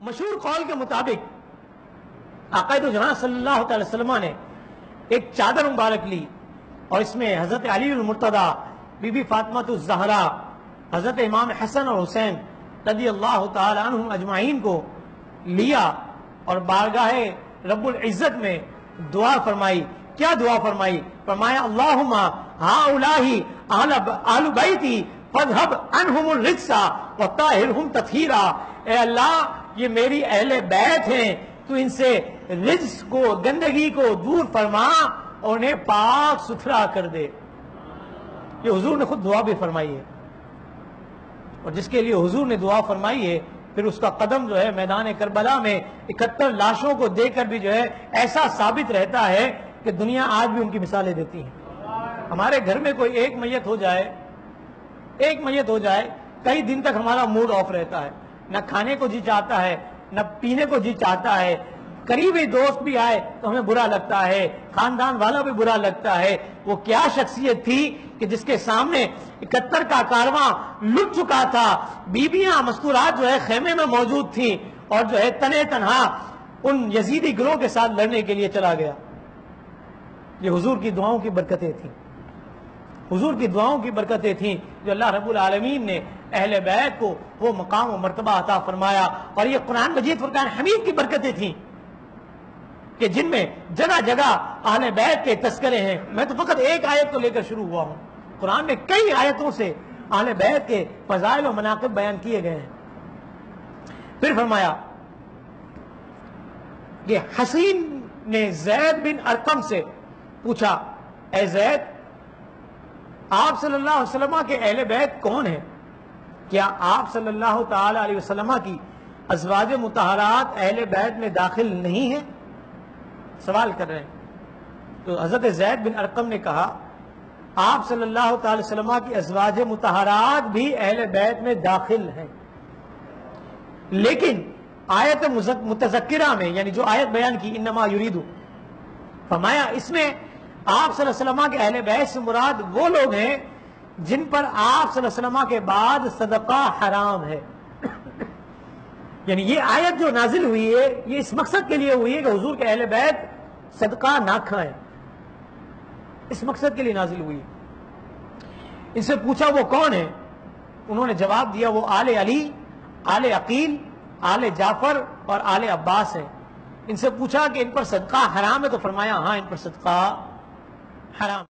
مشہور قول کے مطابق آقائد جہاں صلی اللہ تعالی وسلم نے ایک چادر مبارک لی اور اس میں حضرت علی المرتضیٰ، بی بی فاطمہ الزہرا، حضرت امام حسن اور حسین رضی اللہ تعالی عنہم اجمعین کو لیا اور بارگاہ رب العزت میں دعا فرمائی. کیا دعا فرمائی؟ فرمایا اللہم ہؤلاء اہل بیتی فاذھب عنہم الرجس وطہرہم تطہیرا. اے اللہ، یہ میری اہل بیت ہیں، تو ان سے رجس کو، گندگی کو دور فرما اور انہیں پاک ستھرا کر دے. یہ حضور نے خود دعا بھی فرمائی ہے، اور جس کے لیے حضور نے دعا فرمائی ہے پھر اس کا قدم جو ہے میدان کربلا میں 71 لاشوں کو دے کر بھی جو ہے ایسا ثابت رہتا ہے کہ دنیا آج بھی ان کی مثالیں دیتی ہے. ہمارے گھر میں کوئی ایک میت ہو جائے کئی دن تک ہمارا موڈ آف رہتا ہے، نہ کھانے کو جی چاہتا ہے، نہ پینے کو جی چاہتا ہے. قریبی دوست بھی آئے تو ہمیں برا لگتا ہے، خاندان والا بھی برا لگتا ہے. وہ کیا شخصیت تھی کہ جس کے سامنے 71 کا کارواں لٹ چکا تھا، بیویاں مستورات جو ہے خیمے میں موجود تھیں، اور جو ہے تنے تنہا ان یزیدی گروہ کے ساتھ لڑنے کے لیے چلا گیا. یہ حضور کی دعاؤں کی برکتیں تھیں، حضور کی دعاؤں کی برکتیں تھیں جو اللہ رب العالمین نے اہل بیت کو وہ مقام و مرتبہ عطا فرمایا. اور یہ قرآن مجید فرقان حمید کی برکتیں تھیں کہ جن میں جگہ جگہ اہل بیت کے تذکرے ہیں. میں تو فقط ایک آیت کو لے کر شروع ہوا ہوں، قرآن میں کئی آیتوں سے اہل بیت کے فضائل و مناقب بیان کیے گئے ہیں. پھر فرمایا کہ حسین نے زید بن ارقم سے پوچھا، اے زید، آپ صلی اللہ علیہ وسلم کے اہل بیت کون ہیں؟ کیا آپ صلی اللہ تعالی علیہ وسلم کی ازواج مطہرات اہل بیت میں داخل نہیں ہیں؟ سوال کر رہے ہیں. تو حضرت زید بن ارقم نے کہا، آپ صلی اللہ تعالی وسلم کی ازواج مطہرات بھی اہل بیت میں داخل ہیں، لیکن آیت متذکرہ میں، یعنی جو آیت بیان کی انما یریدو، فرمایا اس میں آپ صلی اللہ علیہ وسلم کے اہل بیت سے مراد وہ لوگ ہیں جن پر آپ صلی اللہ علیہ وسلم کے بعد صدقہ حرام ہے. یعنی یہ آیت جو نازل ہوئی ہے یہ اس مقصد کے لیے ہوئی ہے کہ حضور کے اہل بیت صدقہ نہ کھائیں، اس مقصد کے لیے نازل ہوئی. ان سے پوچھا وہ کون ہیں؟ انہوں نے جواب دیا وہ آل علی، آل عقیل، آل جعفر اور آل عباس ہیں. ان سے پوچھا کہ ان پر صدقہ حرام ہے؟ تو فرمایا ہاں، ان پر صدقہ حرام.